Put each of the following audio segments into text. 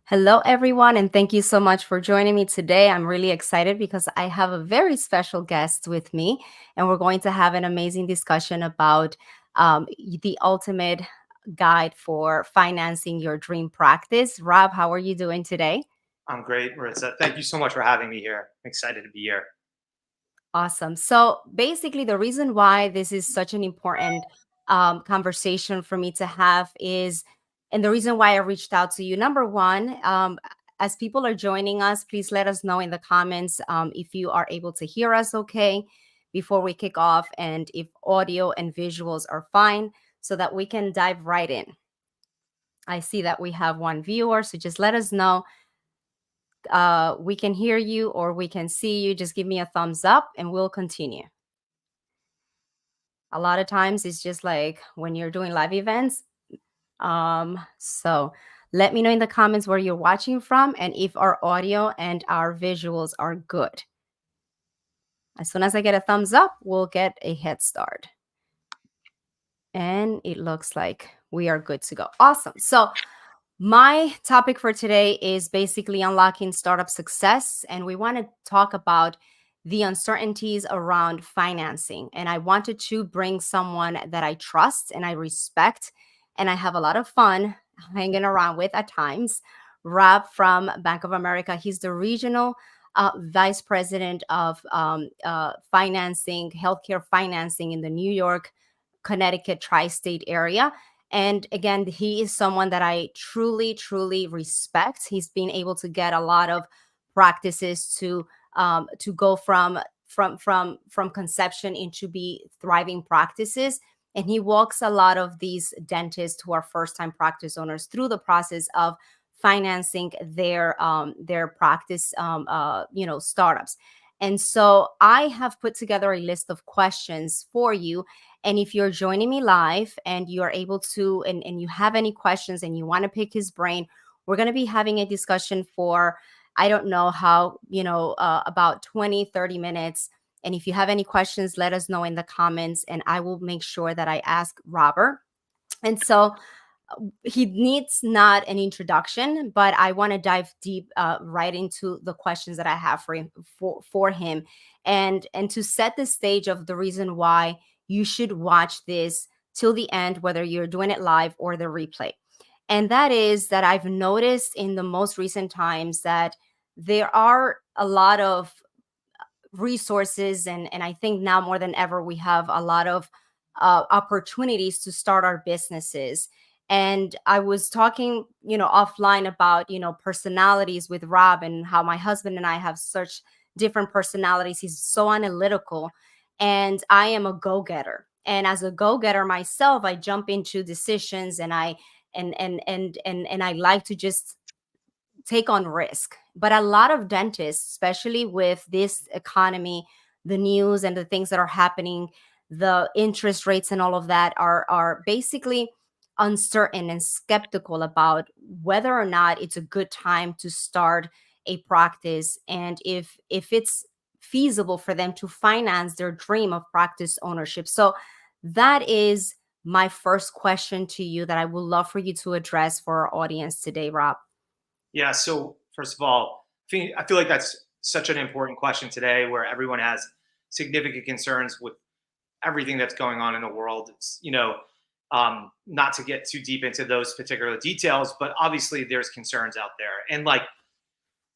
Hello, everyone, and thank you so much for joining me today. I'm really excited because I have a very special guest with me, and we're going to have an amazing discussion about the ultimate guide for financing your dream practice. Rob, how are you doing today? I'm great, Maritza. Thank you so much for having me here. I'm excited to be here. Awesome. So basically, the reason why this is such an important conversation for me to have is, and the reason why I reached out to you. Number one, as people are joining us, please let us know in the comments if you are able to hear us okay before we kick off, and if audio and visuals are fine, so that we can dive right in. I see that we have one viewer, so just let us know we can hear you or we can see you. Just give me a thumbs up and we'll continue. A lot of times it's just like when you're doing live events. So let me know in the comments where you're watching from and if our audio and our visuals are good. As soon as I get a thumbs up, we'll get a head start. And it looks like we are good to go. Awesome. So my topic for today is basically unlocking startup success. And we want to talk about the uncertainties around financing. And I wanted to bring someone that I trust and I respect and I have a lot of fun hanging around with at times. Rob from Bank of America. He's the regional vice president of financing, healthcare financing in the New York, Connecticut tri state area. And again, he is someone that I truly, truly respect. He's been able to get a lot of practices to go from conception into be thriving practices. And he walks a lot of these dentists who are first time practice owners through the process of financing their practice startups. And so I have put together a list of questions for you, and if you're joining me live and you are able to, and you have any questions and you want to pick his brain, we're going to be having a discussion for, I don't know how, about 20-30 minutes. And if you have any questions, let us know in the comments and I will make sure that I ask Robert. And so he needs not an introduction, but I want to dive deep right into the questions that I have for him, and to set the stage of the reason why you should watch this till the end, whether you're doing it live or the replay. And that is that I've noticed in the most recent times that there are a lot of resources, and I think now more than ever we have a lot of opportunities to start our businesses. And I was talking offline about personalities with Rob, and how my husband and I have such different personalities. He's so analytical and I am a go-getter, and as a go-getter myself, I jump into decisions, and I like to just take on risk. But a lot of dentists, especially with this economy, the news and the things that are happening, the interest rates and all of that, are basically uncertain and skeptical about whether or not it's a good time to start a practice, and if it's feasible for them to finance their dream of practice ownership. So that is my first question to you that I would love for you to address for our audience today, Rob. Yeah. So first of all, I feel like that's such an important question today, where everyone has significant concerns with everything that's going on in the world. Not to get too deep into those particular details, but obviously there's concerns out there. And like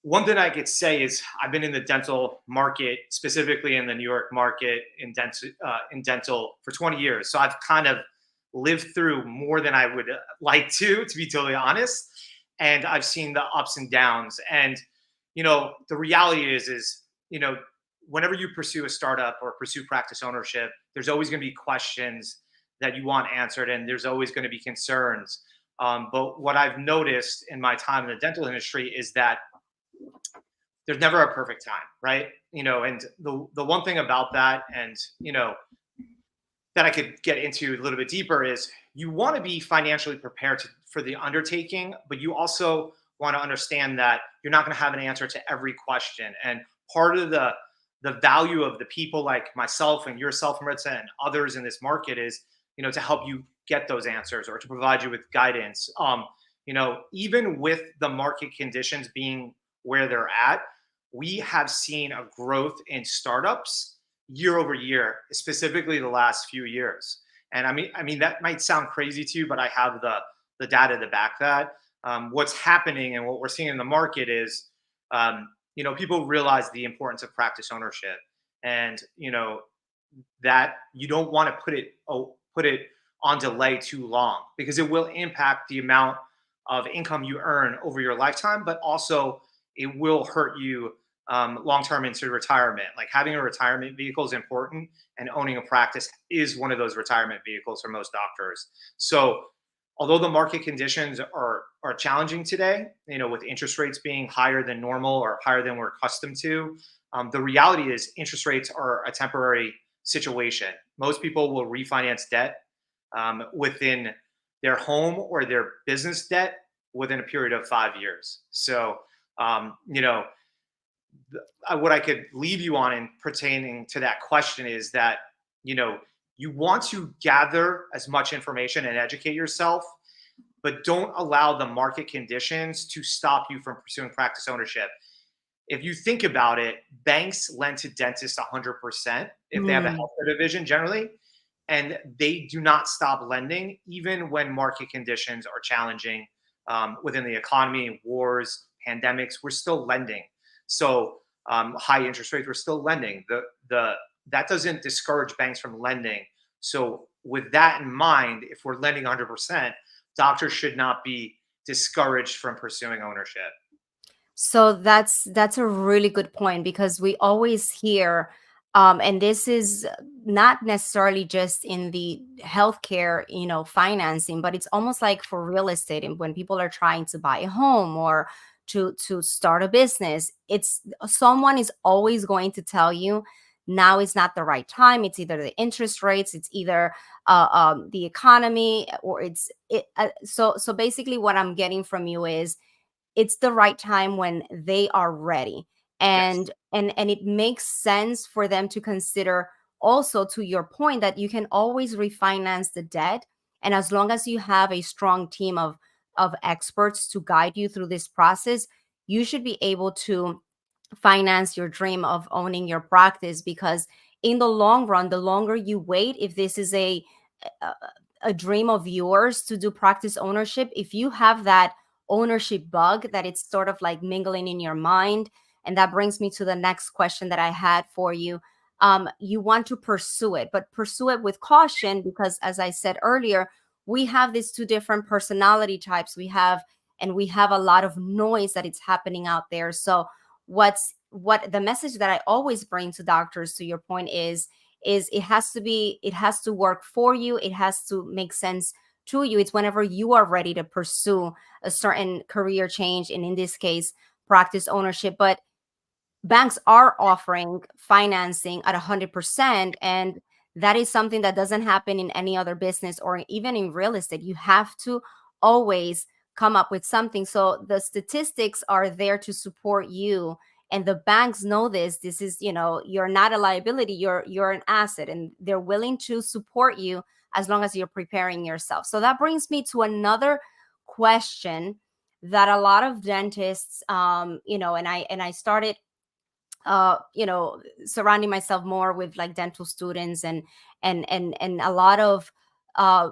one thing I could say is I've been in the dental market, specifically in the New York market in dental for 20 years. So I've kind of lived through more than I would like to be totally honest. And I've seen the ups and downs. And the reality is whenever you pursue a startup or pursue practice ownership, there's always going to be questions that you want answered, and there's always going to be concerns. But what I've noticed in my time in the dental industry is that there's never a perfect time, right? And the one thing about that, and that I could get into a little bit deeper, is you want to be financially prepared for the undertaking, but you also want to understand that you're not going to have an answer to every question. And part of the value of the people like myself and yourself, Maritza, and others in this market is, to help you get those answers or to provide you with guidance. Even with the market conditions being where they're at, we have seen a growth in startups year over year, specifically the last few years. And I mean that might sound crazy to you, but I have the data to back that. What's happening and what we're seeing in the market is, people realize the importance of practice ownership, and that you don't want to put it on delay too long, because it will impact the amount of income you earn over your lifetime, but also it will hurt you long term into retirement. Like, having a retirement vehicle is important, and owning a practice is one of those retirement vehicles for most doctors. So, although the market conditions are challenging today, with interest rates being higher than normal or higher than we're accustomed to, the reality is interest rates are a temporary situation. Most people will refinance debt within their home or their business debt within a period of 5 years. So, what I could leave you on in pertaining to that question is that, you want to gather as much information and educate yourself, but don't allow the market conditions to stop you from pursuing practice ownership. If you think about it, banks lend to dentists 100% if they have a Mm. healthcare division generally, and they do not stop lending even when market conditions are challenging, within the economy, wars, pandemics. We're still lending. So, high interest rates, we're still lending. That doesn't discourage banks from lending. So, with that in mind, if we're lending 100%, doctors should not be discouraged from pursuing ownership. So that's a really good point, because we always hear, and this is not necessarily just in the healthcare, financing, but it's almost like for real estate. And when people are trying to buy a home or to start a business, it's someone is always going to tell you now is not the right time. It's either the interest rates, it's either the economy, or it's it. So basically, what I'm getting from you is it's the right time when they are ready, Yes. and it makes sense for them to consider, also to your point, that you can always refinance the debt, and as long as you have a strong team of experts to guide you through this process, you should be able to finance your dream of owning your practice. Because in the long run, the longer you wait, if this is a, a dream of yours to do practice ownership, if you have that ownership bug that it's sort of like mingling in your mind, and that brings me to the next question that I had for you. You want to pursue it, but pursue it with caution, because as I said earlier, we have these two different personality types. We have a lot of noise that it's happening out there. So what the message that I always bring to doctors, to your point, is it has to work for you. It has to make sense to you. It's whenever you are ready to pursue a certain career change, and in this case, practice ownership. But banks are offering financing at 100%, and that is something that doesn't happen in any other business, or even in real estate. You have to always come up with something. So the statistics are there to support you, and the banks know this is, you're not a liability, you're an asset, and they're willing to support you as long as you're preparing yourself. So that brings me to another question that a lot of dentists, and I started surrounding myself more with like dental students, and a lot of uh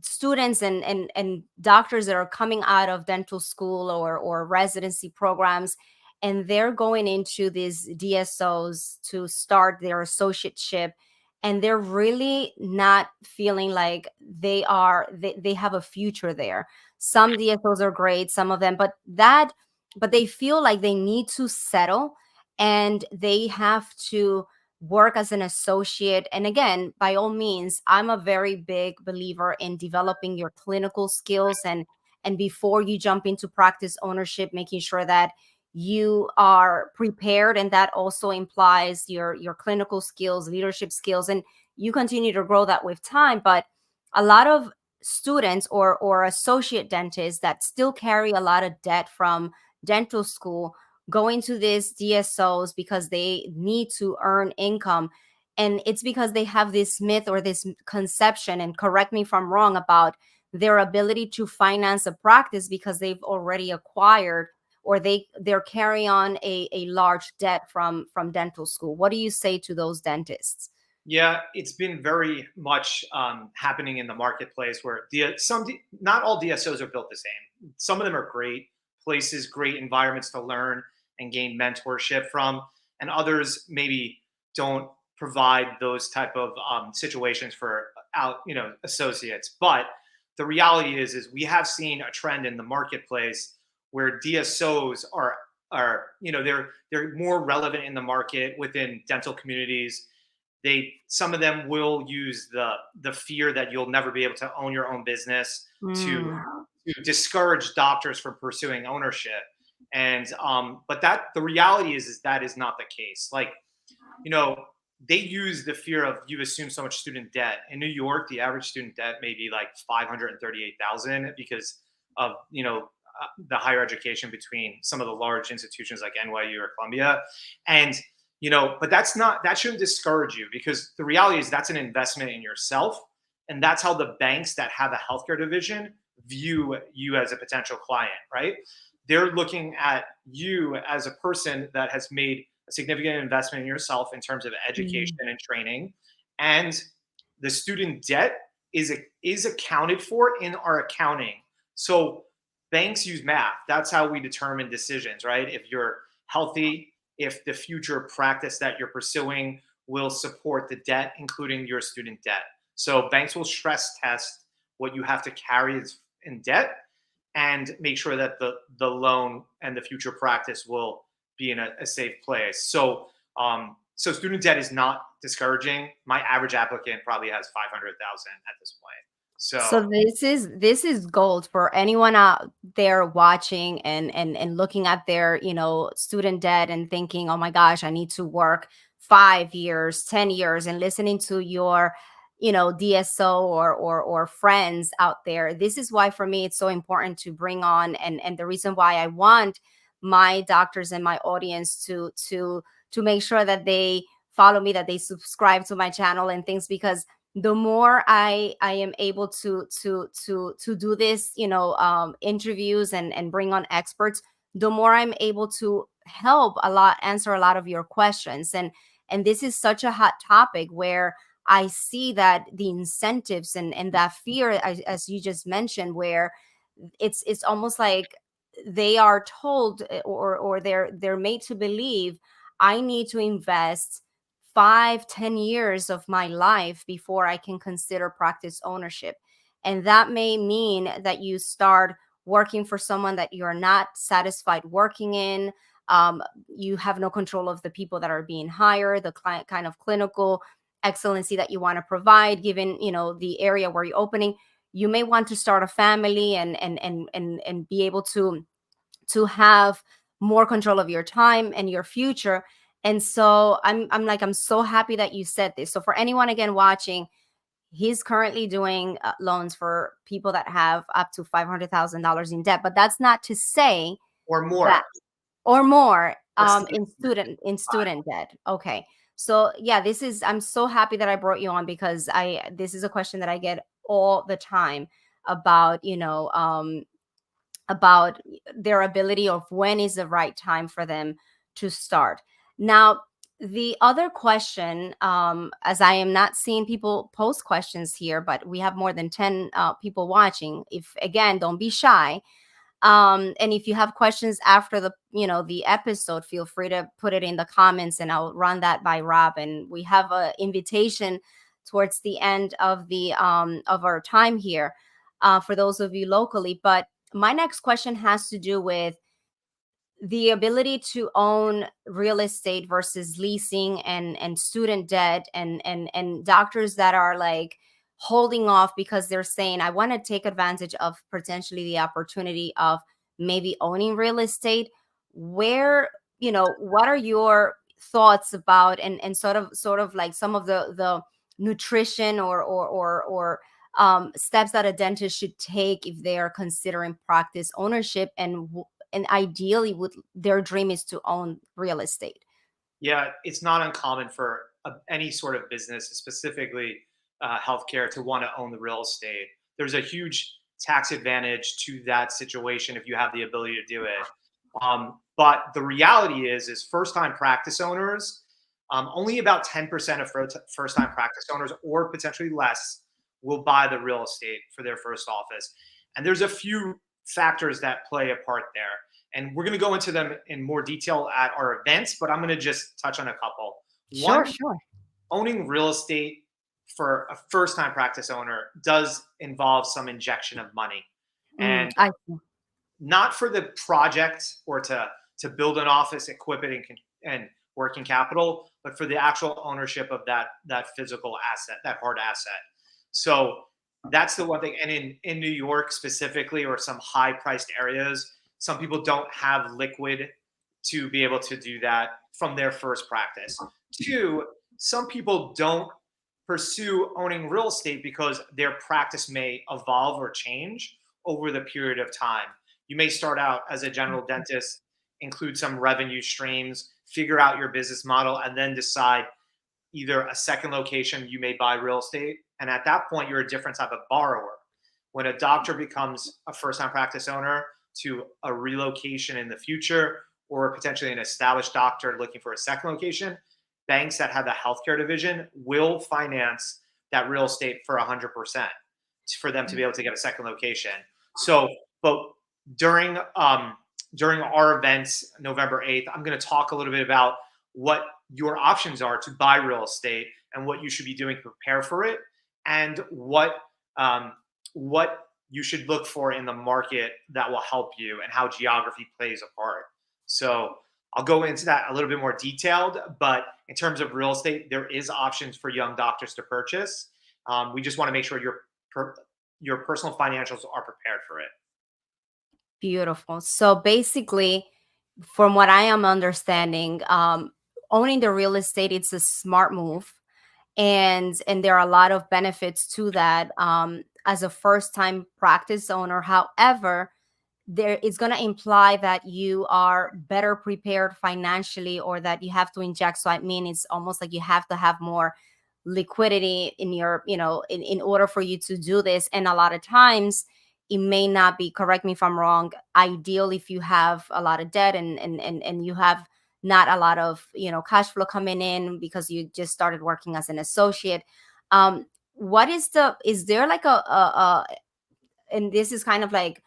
students and doctors that are coming out of dental school or residency programs, and they're going into these DSOs to start their associateship, and they're really not feeling like they have a future there. Some DSOs are great, some of them, but they feel like they need to settle, and they have to work as an associate. And again, by all means, I'm a very big believer in developing your clinical skills, and before you jump into practice ownership, making sure that you are prepared, and that also implies your clinical skills, leadership skills, and you continue to grow that with time. But a lot of students or associate dentists that still carry a lot of debt from dental school going to these DSOs because they need to earn income. And it's because they have this myth or this conception, and correct me if I'm wrong, about their ability to finance a practice because they've already acquired, or they're carry on a large debt from dental school. What do you say to those dentists? Yeah, it's been very much happening in the marketplace where not all DSOs are built the same. Some of them are great places, great environments to learn and gain mentorship from, and others maybe don't provide those type of situations for associates. But the reality is we have seen a trend in the marketplace where DSOs are they're more relevant in the market within dental communities. Some of them will use the fear that you'll never be able to own your own business to Mm, to discourage doctors from pursuing ownership. And but that the reality is that is not the case. Like, you know, they use the fear of you assume so much student debt. In New York, the average student debt may be like 538,000 because of the higher education between some of the large institutions like NYU or Columbia. And but that shouldn't discourage you, because the reality is that's an investment in yourself. And that's how the banks that have a healthcare division view you as a potential client, right? They're looking at you as a person that has made a significant investment in yourself in terms of education mm, and training. And the student debt is accounted for in our accounting. So banks use math. That's how we determine decisions, right? If you're healthy, if the future practice that you're pursuing will support the debt, including your student debt. So banks will stress test what you have to carry in debt and make sure that the loan and the future practice will be in a safe place. So student debt is not discouraging. My average applicant probably has 500,000 at this point. so So this is gold for anyone out there watching and looking at their, student debt and thinking, oh my gosh, I need to work 5 years, 10 years, and listening to your, DSO or friends out there. This is why for me it's so important to bring on, and the reason why I want my doctors and my audience to make sure that they follow me, that they subscribe to my channel and things, because the more I am able to do this, interviews and bring on experts, the more I'm able to help a lot, answer a lot of your questions. And this is such a hot topic where I see that the incentives and that fear, as you just mentioned, where it's almost like they are told, or they're made to believe, I need to invest 5, 10 years of my life before I can consider practice ownership. And that may mean that you start working for someone that you're not satisfied working in. You have no control of the people that are being hired, the client kind of clinical excellency that you want to provide, given the area where you're opening. You may want to start a family and be able to have more control of your time and your future. And so I'm so happy that you said this. So for anyone again watching, he's currently doing loans for people that have up to $500,000 in debt, but that's not to say or that, more. or more, Or in student debt. Okay. So yeah, I'm so happy that I brought you on, because this is a question that I get all the time about, about their ability of when is the right time for them to start. Now, the other question, as I am not seeing people post questions here, but we have more than 10 people watching. If again, don't be shy. And if you have questions after the episode, feel free to put it in the comments and I'll run that by Rob. And we have an invitation towards the end of our time here, for those of you locally. But my next question has to do with the ability to own real estate versus leasing and student debt, and doctors that are like holding off because they're saying, I want to take advantage of potentially the opportunity of maybe owning real estate. Where, what are your thoughts about, and sort of like some of the nutrition or steps that a dentist should take if they are considering practice ownership, and ideally would their dream is to own real estate? Yeah, it's not uncommon for any sort of business, specifically healthcare, to want to own the real estate. There's a huge tax advantage to that situation if you have the ability to do it. But the reality is first-time practice owners, only about 10% of first-time practice owners, or potentially less, will buy the real estate for their first office. And there's a few factors that play a part there. And we're going to go into them in more detail at our events, but I'm going to just touch on a couple. Sure, One, sure. owning real estate for a first-time practice owner does involve some injection of money. And I see. not for the project or to build an office, equip it, and working capital, but for the actual ownership of that physical asset, that hard asset. So that's the one thing. And in New York specifically, or some high priced areas, some people don't have liquid to be able to do that from their first practice. Two, some people don't pursue owning real estate because their practice may evolve or change over the period of time. You may start out as a general dentist, include some revenue streams, figure out your business model, and then decide either a second location, you may buy real estate. And at that point, you're a different type of borrower. When a doctor becomes a first-time practice owner to a relocation in the future, or potentially an established doctor looking for a second location, banks that have a healthcare division will finance that real estate for 100% for them to be able to get a second location. So, but during our events, November 8th, I'm going to talk a little bit about what your options are to buy real estate and what you should be doing to prepare for it, and what you should look for in the market that will help you, and how geography plays a part. So I'll go into that a little bit more detailed, but in terms of real estate, there is options for young doctors to purchase. We just want to make sure your personal financials are prepared for it. Beautiful. So basically, from what I am understanding, owning the real estate, it's a smart move, and there are a lot of benefits to that, as a first time practice owner. However, there is going to imply that you are better prepared financially, or that you have to inject. So I mean, it's almost like you have to have more liquidity in your, in order for you to do this. And a lot of times it may not be, correct me if I'm wrong, ideal if you have a lot of debt, and you have not a lot of, cash flow coming in because you just started working as an associate. What is there like and this is kind of like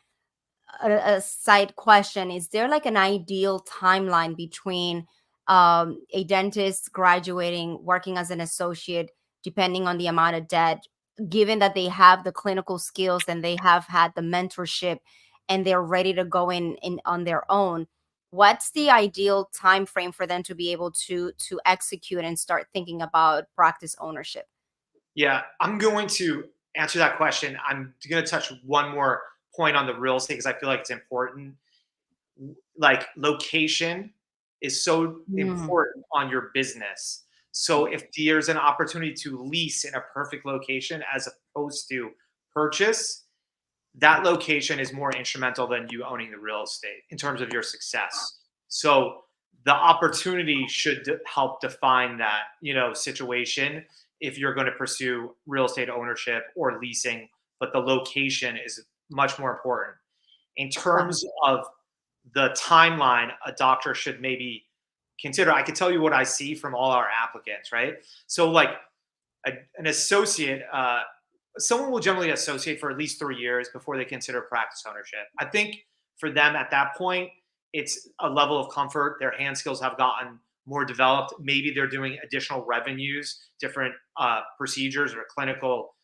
a side question, is there like an ideal timeline between a dentist graduating, working as an associate, depending on the amount of debt, given that they have the clinical skills and they have had the mentorship and they're ready to go in on their own? What's the ideal time frame for them to be able to execute and start thinking about practice ownership? Yeah, I'm going to answer that question. I'm going to touch one more point on the real estate because I feel like it's important. Like, location is so Mm, important on your business. So if there's an opportunity to lease in a perfect location as opposed to purchase, that location is more instrumental than you owning the real estate in terms of your success. So the opportunity should help define that, situation if you're going to pursue real estate ownership or leasing, but the location is much more important. In right. terms of the timeline a doctor should maybe consider, I can tell you what I see from all our applicants, right? So like an associate, someone will generally associate for at least 3 years before they consider practice ownership. I think for them at that point, it's a level of comfort. Their hand skills have gotten more developed. Maybe they're doing additional revenues, different procedures or clinical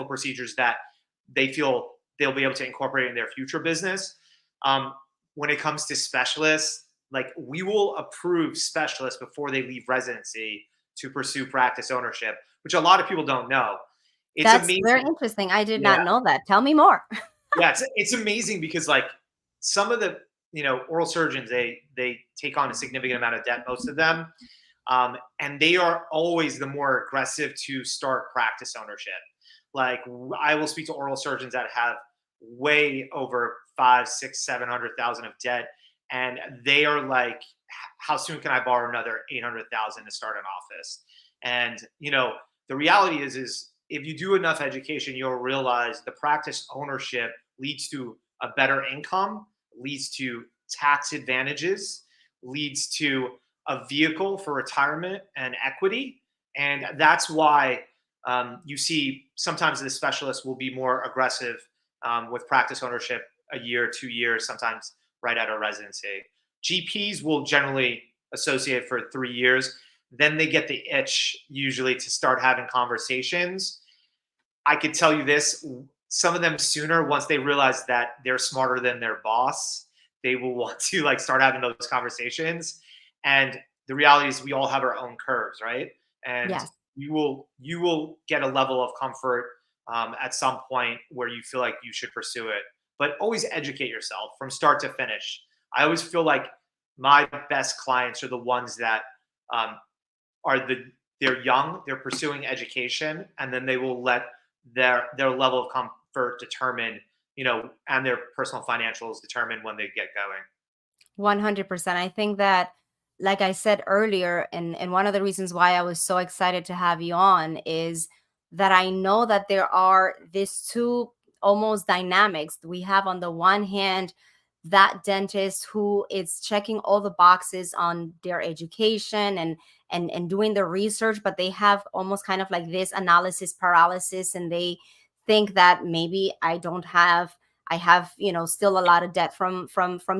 procedures that they feel they'll be able to incorporate in their future business. When it comes to specialists, like, we will approve specialists before they leave residency to pursue practice ownership, which a lot of people don't know. It's That's very amazing. interesting. I did Yeah. not know that. Tell me more. Yeah, it's amazing because, like, some of the oral surgeons, they take on a significant amount of debt, most of them, and they are always the more aggressive to start practice ownership. Like, I will speak to oral surgeons that have way over 5, 6, 700,000 of debt, and they are like, "How soon can I borrow another 800,000 to start an office?" And the reality is if you do enough education, you'll realize the practice ownership leads to a better income, leads to tax advantages, leads to a vehicle for retirement and equity. And that's why you see sometimes the specialists will be more aggressive with practice ownership a year, 2 years, sometimes right out of residency. GPs will generally associate for 3 years. Then they get the itch usually to start having conversations. I could tell you this, some of them sooner, once they realize that they're smarter than their boss, they will want to like start having those conversations. And the reality is we all have our own curves, right? And Yes. you will get a level of comfort at some point where you feel like you should pursue it. But always educate yourself from start to finish. I always feel like my best clients are the ones that um, they're young, they're pursuing education, and then they will let their level of comfort determine, and their personal financials determine when they get going. 100%. I think that, like I said earlier, and one of the reasons why I was so excited to have you on is that I know that there are these two almost dynamics. We have on the one hand that dentist who is checking all the boxes on their education and doing the research, but they have almost kind of like this analysis paralysis, and they think that maybe I have, still a lot of debt from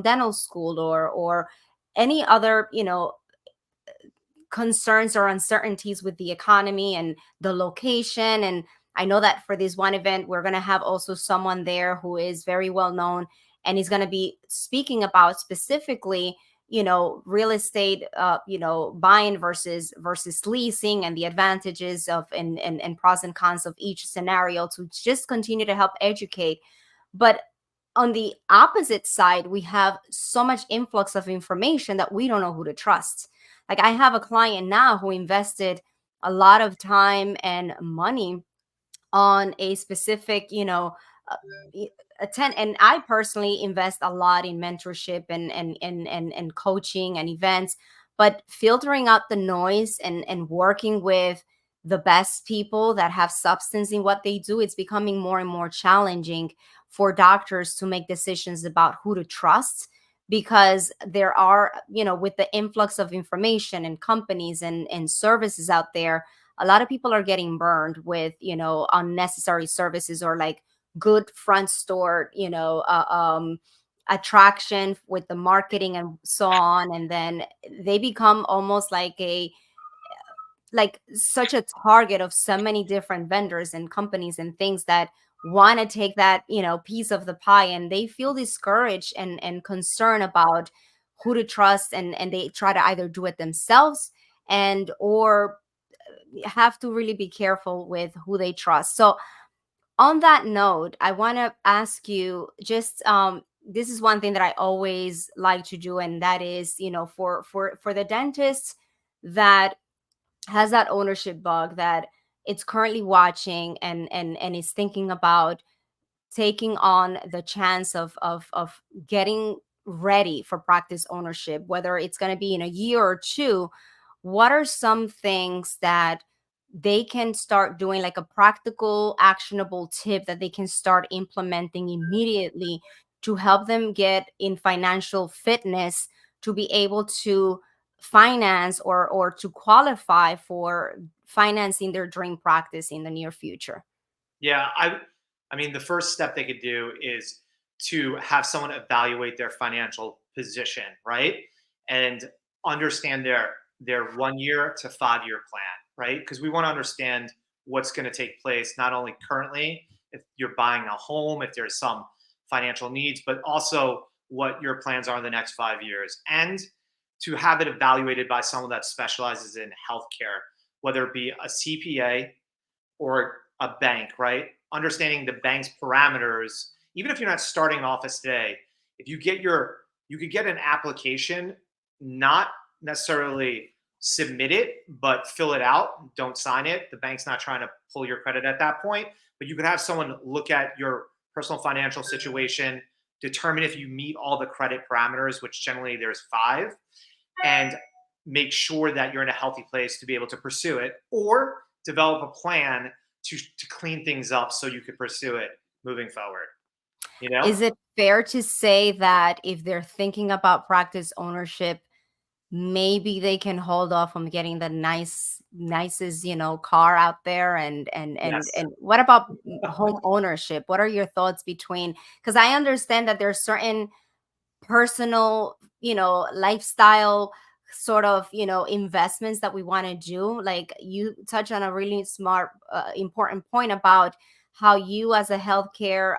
dental school, or any other, concerns or uncertainties with the economy and the location. And I know that for this one event, we're going to have also someone there who is very well known, and he's going to be speaking about specifically, real estate, buying versus leasing, and the advantages of and pros and cons of each scenario, to just continue to help educate. But on the opposite side, we have so much influx of information that we don't know who to trust. Like, I have a client now who invested a lot of time and money on a specific, uh, attend. And I personally invest a lot in mentorship and coaching and events, but filtering out the noise and working with the best people that have substance in what they do, it's becoming more and more challenging for doctors to make decisions about who to trust, because there are, with the influx of information and companies and services out there, a lot of people are getting burned with, unnecessary services, or like good front store, attraction with the marketing and so on. And then they become almost like such a target of so many different vendors and companies and things that want to take that, piece of the pie, and they feel discouraged and concerned about who to trust, and they try to either do it themselves and or have to really be careful with who they trust. So on that note, I want to ask you just, this is one thing that I always like to do, and that is, for the dentist that has that ownership bug, that it's currently watching and is thinking about taking on the chance of getting ready for practice ownership, whether it's going to be in a year or two. What are some things that they can start doing, like a practical actionable tip that they can start implementing immediately to help them get in financial fitness to be able to finance or to qualify for financing their dream practice in the near future? Yeah, I mean, the first step they could do is to have someone evaluate their financial position, right? And understand their 1 year to 5 year plan, right? Because we want to understand what's going to take place not only currently, if you're buying a home, if there's some financial needs, but also what your plans are in the next 5 years. And to have it evaluated by someone that specializes in healthcare, whether it be a CPA or a bank, right? Understanding the bank's parameters, even if you're not starting an office today, if you could get an application, not necessarily submit it, but fill it out. Don't sign it. The bank's not trying to pull your credit at that point, but you could have someone look at your personal financial situation, determine if you meet all the credit parameters, which generally there's five, and make sure that you're in a healthy place to be able to pursue it, or develop a plan to clean things up so you could pursue it moving forward. You know? Is it fair to say that if they're thinking about practice ownership, maybe they can hold off from getting the nicest, car out there, and Yes. what about home ownership? What are your thoughts between, because I understand that there's certain personal, lifestyle sort of, investments that we want to do. Like you touch on a really smart, important point about how you as a healthcare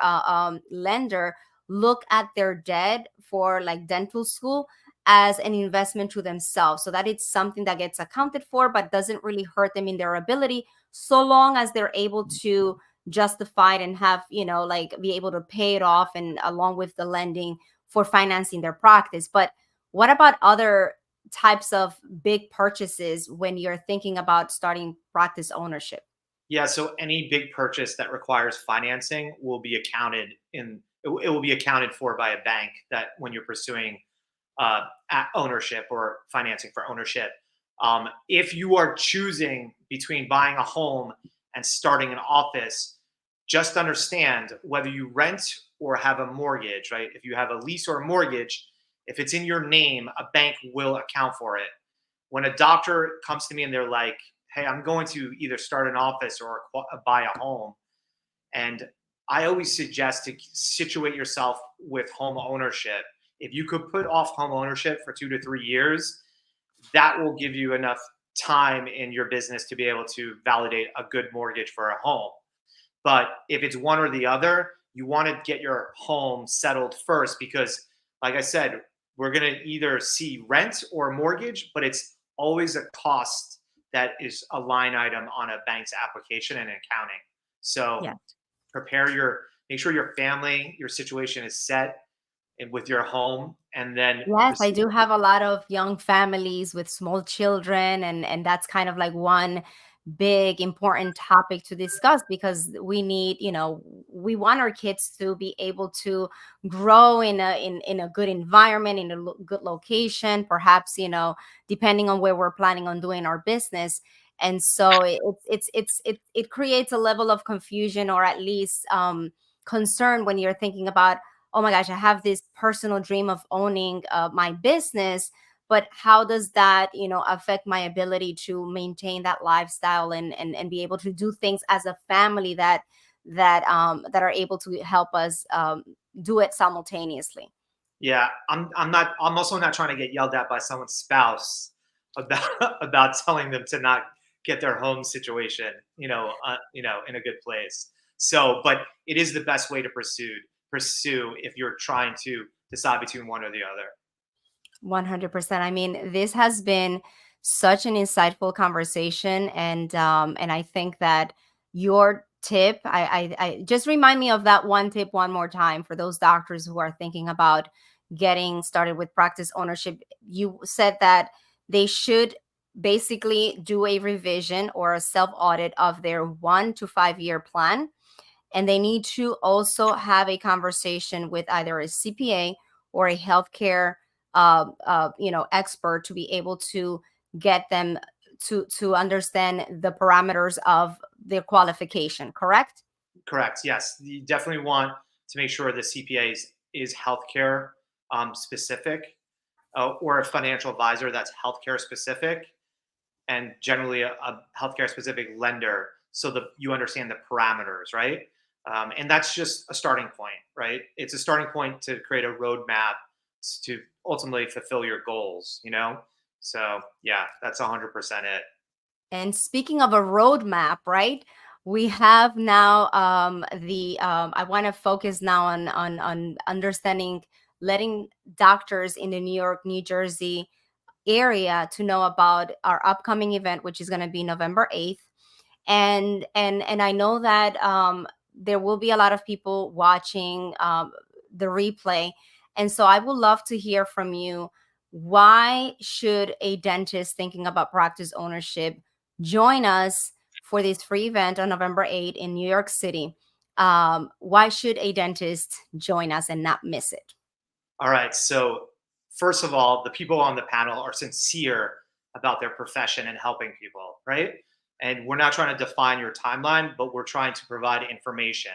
lender look at their debt for like dental school as an investment to themselves, so that it's something that gets accounted for but doesn't really hurt them in their ability, so long as they're able to justify it and have, like be able to pay it off, and along with the lending for financing their practice. But what about other types of big purchases when you're thinking about starting practice ownership? Yeah, so any big purchase that requires financing will be accounted in it will be accounted for by a bank that when you're pursuing ownership or financing for ownership. If you are choosing between buying a home and starting an office, just understand whether you rent or have a mortgage, right? If you have a lease or a mortgage, if it's in your name, a bank will account for it. When a doctor comes to me and they're like, hey, I'm going to either start an office or buy a home, and I always suggest to situate yourself with home ownership. If you could put off home ownership for 2 to 3 years, that will give you enough time in your business to be able to validate a good mortgage for a home. But if it's one or the other, you want to get your home settled first because, like I said, we're going to either see rent or mortgage, but it's always a cost that is a line item on a bank's application and accounting. So Yeah. make sure your family, your situation is set and with your home, and then Yes, I do have a lot of young families with small children, and that's kind of like one big important topic to discuss, because we need, we want our kids to be able to grow in a good environment, in a good location, perhaps, depending on where we're planning on doing our business. And so it creates a level of confusion, or at least concern, when you're thinking about, oh my gosh, I have this personal dream of owning my business, but how does that, affect my ability to maintain that lifestyle, and be able to do things as a family that are able to help us do it simultaneously. yeah, I'm also not trying to get yelled at by someone's spouse about about telling them to not get their home situation, in a good place. So, but it is the best way to pursue if you're trying to decide between one or the other. 100%. I mean, this has been such an insightful conversation, and I think that your tip, I just remind me of that one tip one more time for those doctors who are thinking about getting started with practice ownership. You said that they should basically do a revision or a self audit of their 1 to 5 year plan, and they need to also have the with either a CPA or a healthcare expert, to be able to get them to understand the parameters of their qualification, correct? Correct. Yes, you definitely want to make sure the CPA is healthcare specific, or a financial advisor that's healthcare specific, and generally a healthcare specific lender, so that you understand the parameters, right? And that's just a starting point, right? It's a starting point to create a roadmap to ultimately fulfill your goals. So yeah, that's 100% it. And speaking of a roadmap, right? We have now the I want to focus now on understanding, letting doctors in the New York, New Jersey area to know about our upcoming event, which is going to be November 8th. And I know that there will be a lot of people watching the replay, and so I would love to hear from you. Why should a dentist thinking about practice ownership join us for this free event on November 8th in New York City? Why should a dentist join us and not miss it? All right. So first of all, the people on the panel are sincere about their profession and helping people, right? And we're not trying to define your timeline, but we're trying to provide information.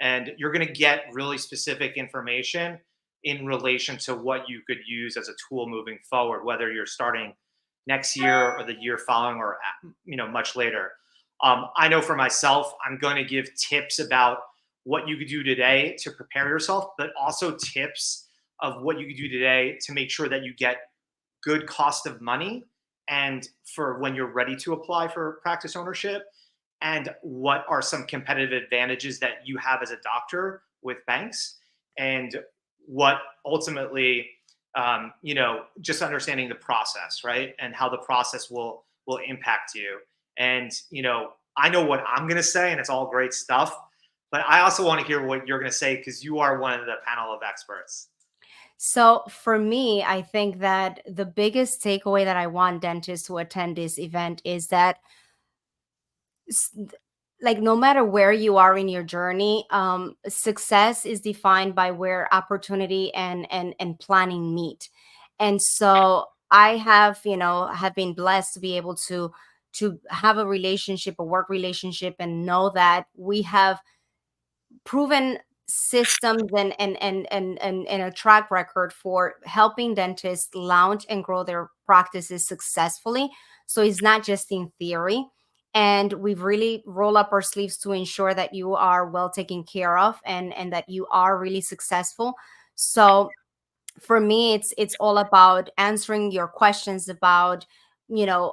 And you're going to get really specific information in relation to what you could use as a tool moving forward, whether you're starting next year or the year following, or much later. I know for myself, I'm going to give tips about what you could do today to prepare yourself, but also tips of what you could do today to make sure that you get good cost of money, and for when you're ready to apply for practice ownership, and what are some competitive advantages that you have as a doctor with banks, and what ultimately, just understanding the process, right, and how the process will impact you. And I know what I'm going to say, and it's all great stuff, but I also want to hear what you're going to say, because you are one of the panel of experts. So for me, I think that the biggest takeaway that I want dentists who attend this event is that s- like no matter where you are in your journey, success is defined by where opportunity and planning meet. And so I have, have been blessed to be able to have a relationship, a work relationship, and know that we have proven systems and a track record for helping dentists launch and grow their practices successfully. So it's not just in theory. And we've really rolled up our sleeves to ensure that you are well taken care of, and that you are really successful. So for me, it's all about answering your questions about,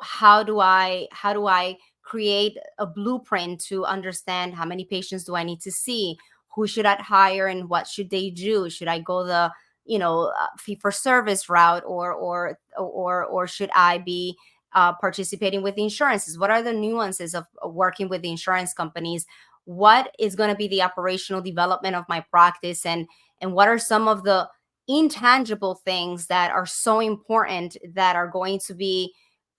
how do I create a blueprint to understand how many patients do I need to see, who should I hire, and what should they do. Should I go the fee for service route, or should I be participating with the insurances? What are the nuances of working with the insurance companies? What is going to be the operational development of my practice, and what are some of the intangible things that are so important that are going to be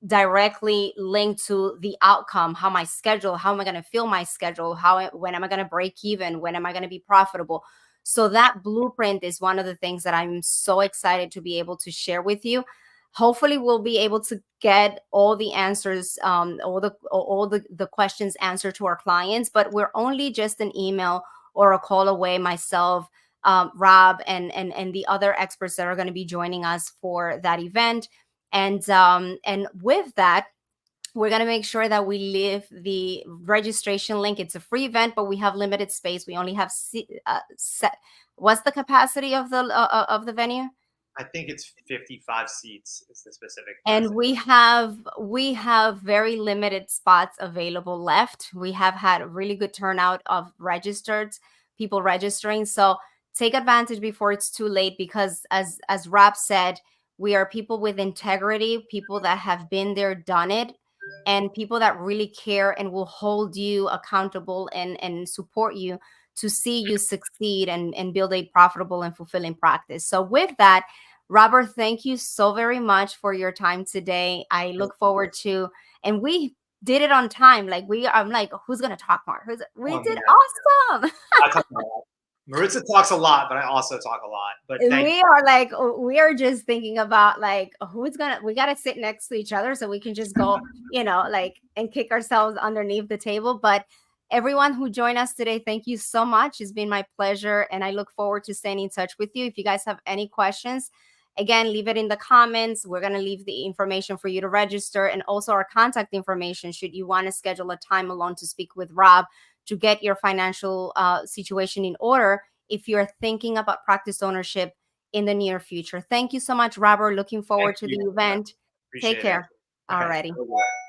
directly linked to the outcome? How my schedule, how am I going to fill my schedule, when am I going to break even, when am I going to be profitable? So that blueprint is one of the things that I'm so excited to be able to share with you. Hopefully we'll be able to get all the answers, all the questions answered to our clients, but we're only just an email or a call away, myself, Rob, and the other experts that are going to be joining us for that event. And with that, we're going to make sure that we leave the registration link. It's a free event, but we have limited space. We only have set. What's the capacity of the venue? I think it's 55 seats is the specific And person. we have very limited spots available left. We have had a really good turnout of registered people registering. So take advantage before it's too late, because as Rob said, we are people with integrity, people that have been there, done it, and people that really care and will hold you accountable and support you to see you succeed and build a profitable and fulfilling practice. So with that, Robert, thank you so very much for your time today. I look forward to, and we did it on time. I'm like, who's gonna talk more? We Oh did man, awesome. I talk a lot. Maritza talks a lot, but I also talk a lot. But And thank we are like, we are just thinking about like we gotta sit next to each other so we can just go, and kick ourselves underneath the table. But everyone who joined us today, thank you so much. It's been my pleasure, and I look forward to staying in touch with you. If you guys have any questions, again, leave it in the comments. We're gonna leave the information for you to register, and also our contact information should you want to schedule a time alone to speak with Rob to get your financial situation in order if you're thinking about practice ownership in the near future. Thank you so much, Robert. Looking forward to the you. event. Take Appreciate it. care. All right. Alrighty.